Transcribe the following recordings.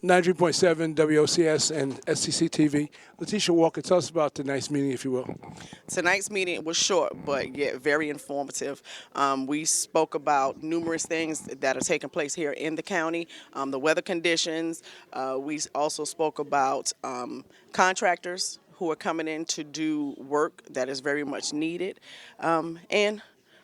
93.7 WOCS and SCCTV. Letitia Walker, tell us about tonight's meeting, if you will. Tonight's meeting was short, but yet very informative. We spoke about numerous things that are taking place here in the county, the weather conditions. We also spoke about contractors who are coming in to do work that is very much needed, and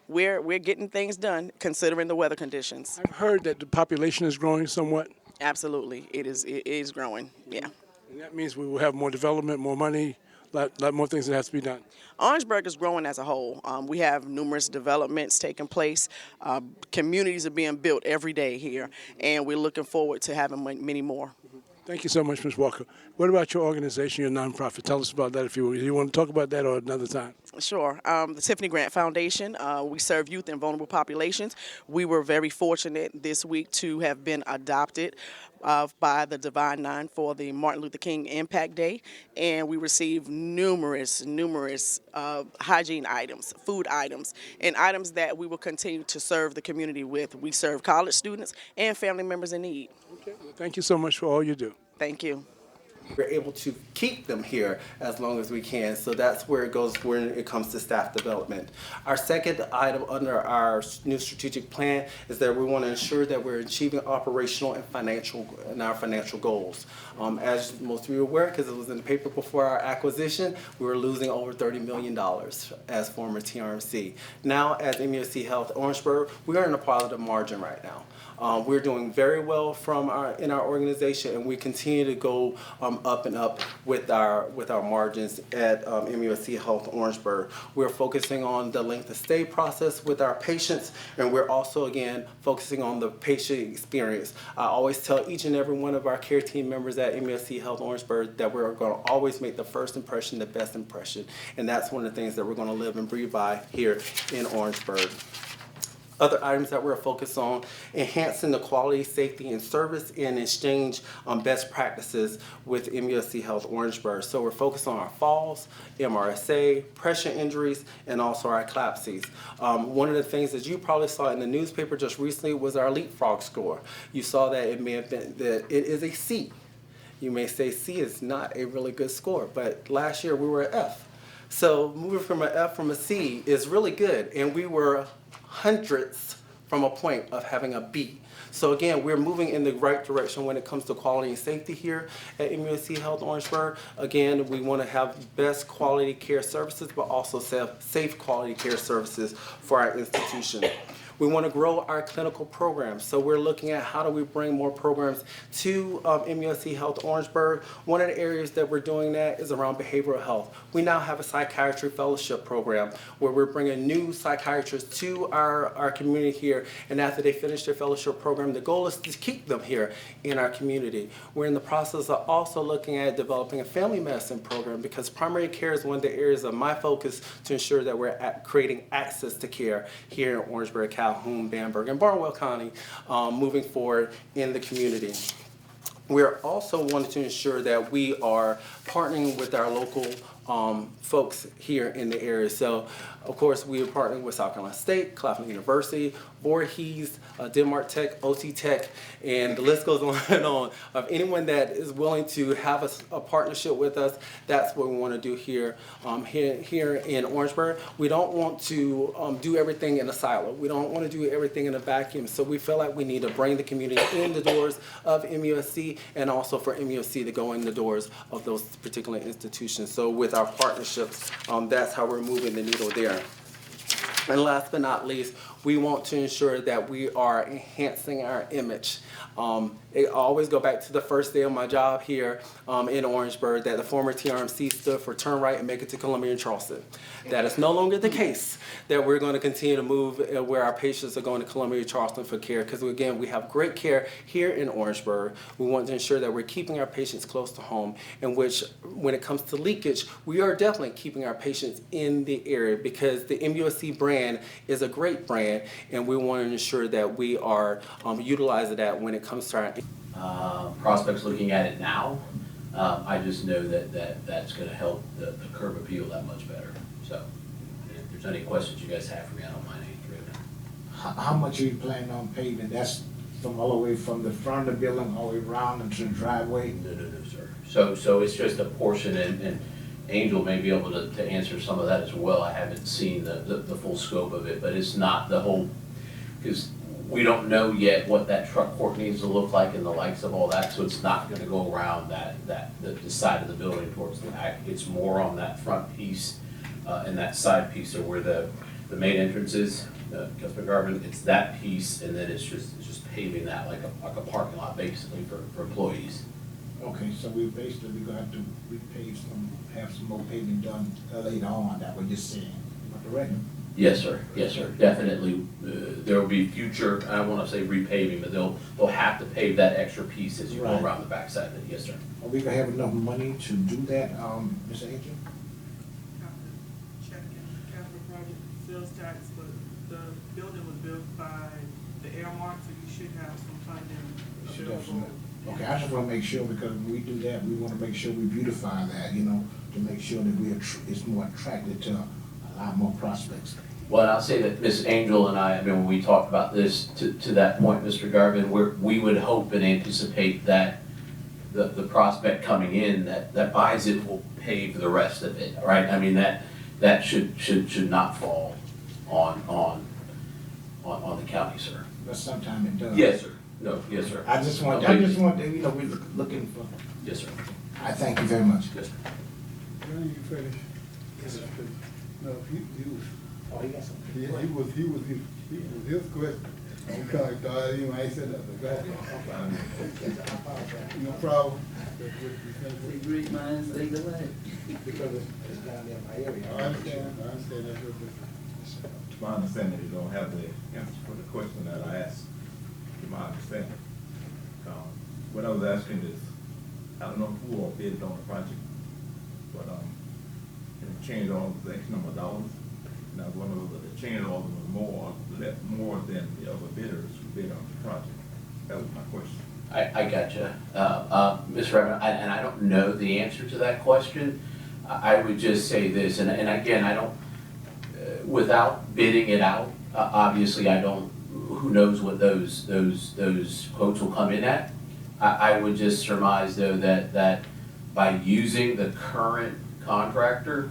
we're getting things done considering the weather conditions. I've heard that the population is growing somewhat, Absolutely, it is growing. Yeah. and that means we will have more development, more money, lot more things that have to be done. Orangeburg is growing as a whole. We have numerous developments taking place. Communities are being built every day here, and we're looking forward to having many more. Thank you so much, Ms. Walker. What about your organization, your nonprofit? Tell us about that, if you will. You want to talk about that or another time? Sure. The Tiffany Grant Foundation, we serve youth and vulnerable populations. We were very fortunate this week to have been adopted by the Divine Nine for the Martin Luther King Impact Day, and we received numerous hygiene items, food items, and items that we will continue to serve the community with. We serve college students and family members in need. Okay. Well, thank you so much for all you do. Thank you. We're able to keep them here as long as we can. So that's where it goes when it comes to staff development. Our second item under our new strategic plan is that we want to ensure that we're achieving operational and our financial goals. As most of you are aware, because it was in the paper before our acquisition, we were losing over $30 million as former TRMC. Now, as MUSC Health Orangeburg, we are in a positive margin right now. We're doing very well in our organization, and we continue to go up and up with our margins at MUSC Health Orangeburg. We're focusing on the length of stay process with our patients, and we're also again focusing on the patient experience. I always tell each and every one of our care team members at MUSC Health Orangeburg that we're going to always make the first impression the best impression, and that's one of the things that we're going to live and breathe by here in Orangeburg. Other items that we're focused on: enhancing the quality, safety, and service and exchange best practices with MUSC Health Orangeburg. So we're focused on our falls, MRSA, pressure injuries, and also our eclampsies. One of the things that you probably saw in the newspaper just recently was our leapfrog score. You saw that it may have been that it is a C. You may say C is not a really good score, but last year we were an F. So moving from an F from a C is really good, and we were hundredths from a point of having a B. So again, we're moving in the right direction when it comes to quality and safety here at MUSC Health Orangeburg. Again, we want to have best quality care services, but also safe quality care services for our institution. We want to grow our clinical programs, so we're looking at how do we bring more programs to MUSC Health Orangeburg. One of the areas that we're doing that is around behavioral health. We now have a psychiatry fellowship program where we're bringing new psychiatrists to our community here, and after they finish their fellowship program, the goal is to keep them here in our community. We're in the process of also looking at developing a family medicine program, because primary care is one of the areas of my focus to ensure that we're creating access to care here in Orangeburg, Calhoun, Bamberg, and Barnwell County moving forward in the community. We're also wanting to ensure that we are partnering with our local folks here in the area. So, of course, we are partnering with South Carolina State, Claflin University, Voorhees, Denmark Tech, OT Tech, and the list goes on and on. Of anyone that is willing to have a partnership with us, that's what we want to do here in Orangeburg. We don't want to do everything in a silo. We don't want to do everything in a vacuum. So we feel like we need to bring the community in the doors of MUSC, and also for MUSC to go in the doors of those particular institutions. So with our partnerships, that's how we're moving the needle there. And last but not least, we want to ensure that we are enhancing our image. I always go back to the first day of my job here in Orangeburg, that the former TRMC stood for turn right and make it to Columbia and Charleston. That is no longer the case, that we're going to continue to move where our patients are going to Columbia and Charleston for care, because again, we have great care here in Orangeburg. We want to ensure that we're keeping our patients close to home, in which when it comes to leakage, we are definitely keeping our patients in the area, because the MUSC brand is a great brand, and we want to ensure that we are utilizing that when it comes to our prospects looking at it now. I just know that's going to help the curb appeal that much better. So if there's any questions you guys have for me, I don't mind answering them. How much are you planning on paving? That's from all the way from the front of the building all the way around into the driveway? No, sir. So it's just a portion, and Angel may be able to answer some of that as well. I haven't seen the full scope of it, but it's not the whole, because we don't know yet what that truck court needs to look like and the likes of all that, so it's not gonna go around the side of the building towards the back. It's more on that front piece, and that side piece of where the main entrance is, Councilman Garvin, it's that piece, and then it's just paving that like a parking lot basically for employees. Okay, so we're gonna have to repave have some more paving done later on, that what you're saying, am I correct? Yes, sir. Yes, sir. Definitely, there will be future, I don't want to say repaving, but they'll have to pave that extra piece as you go Right. around the backside of it. Yes, sir. Are we gonna have enough money to do that, Ms. Angel? Check in capital project sales tax, but the building was built by the Airmark, so you should have some funding Should have some- available. Okay, I just wanna make sure, because when we do that, we wanna make sure we beautify that, to make sure that it's more attractive to a lot more prospects. Well, and I'll say that Ms. Angel and I mean, when we talked about this to that point, Mr. Garvin, we would hope and anticipate that the prospect coming in that buys it will pave the rest of it, right? I mean, that should not fall on the county, sir. But sometime it does. Yes, sir. No, yes, sir. I just want, we're looking for, Yes, sir. I thank you very much. Yes, sir. When you finish? Yes, sir. No, he was, Oh, you got something? he was his question. I'm kind of, I ain't said nothing, go ahead. No problem. Read minds, they delay. Because it's down there in my area. I understand that's your business. To my understanding, you don't have the answer for the question that I asked, to my understanding. What I was asking is, I don't know who all bid on the project, but, it changed all the X number of dollars. And I was wondering whether the change order was more than the other bidders who bid on the project. That was my question. I gotcha. Ms. Reverend, and I don't know the answer to that question. I would just say this, and again, I don't, without bidding it out, obviously I don't, who knows what those quotes will come in at. I would just surmise though that by using the current contractor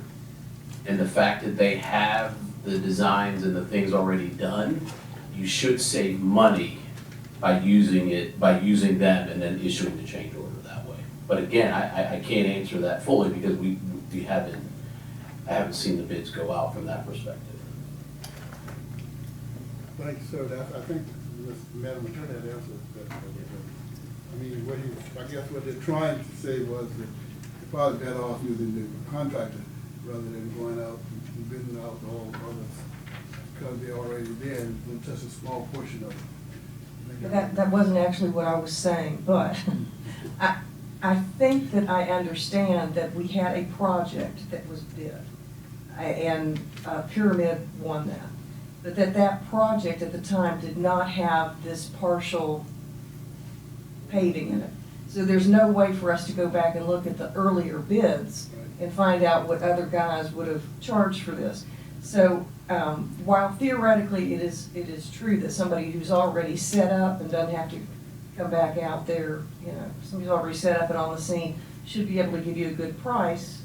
and the fact that they have the designs and the things already done, you should save money by using them and then issuing the change order that way. But again, I can't answer that fully because I haven't seen the bids go out from that perspective. Thank you, sir. I think Madam Attorney had answered that. I mean, I guess what they're trying to say was that they're probably better off using the contractor rather than going out and bidding out the whole others, because they're already there and just a small portion of it. That wasn't actually what I was saying, but I think that I understand that we had a project that was bid, and Pyramid won that. But that project at the time did not have this partial paving in it. So there's no way for us to go back and look at the earlier bids and find out what other guys would have charged for this. So while theoretically it is true that somebody who's already set up and doesn't have to come back out there, somebody's already set up and on the scene should be able to give you a good price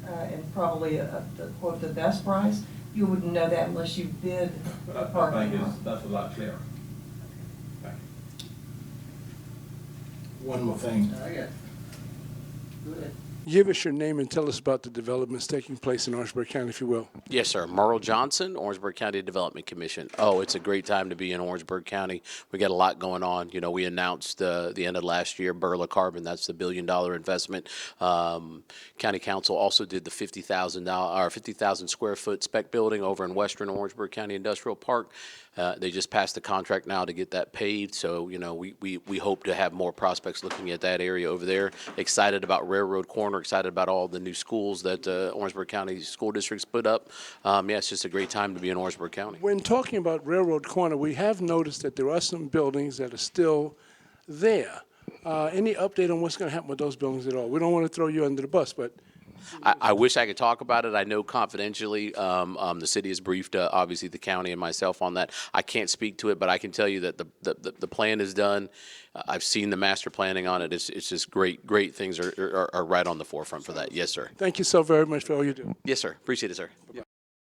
and probably the best price. You wouldn't know that unless you bid the parking lot. That's a lot clearer. One more thing. I got, go ahead. Give us your name and tell us about the developments taking place in Orangeburg County, if you will. Yes, sir. Merle Johnson, Orangeburg County Development Commission. Oh, it's a great time to be in Orangeburg County. We got a lot going on. We announced the end of last year, Burla Carbon, that's the $1 billion investment. County Council also did the 50,000 square foot spec building over in Western Orangeburg County Industrial Park. They just passed the contract now to get that paved, so we hope to have more prospects looking at that area over there. Excited about Railroad Corner, excited about all the new schools that Orangeburg County School District's put up. It's just a great time to be in Orangeburg County. When talking about Railroad Corner, we have noticed that there are some buildings that are still there. Any update on what's going to happen with those buildings at all? We don't want to throw you under the bus, but I wish I could talk about it. I know confidentially, the city has briefed, obviously, the county and myself on that. I can't speak to it, but I can tell you that the plan is done. I've seen the master planning on it. It's just great things are right on the forefront for that. Yes, sir. Thank you so very much for all you do. Yes, sir. Appreciate it, sir.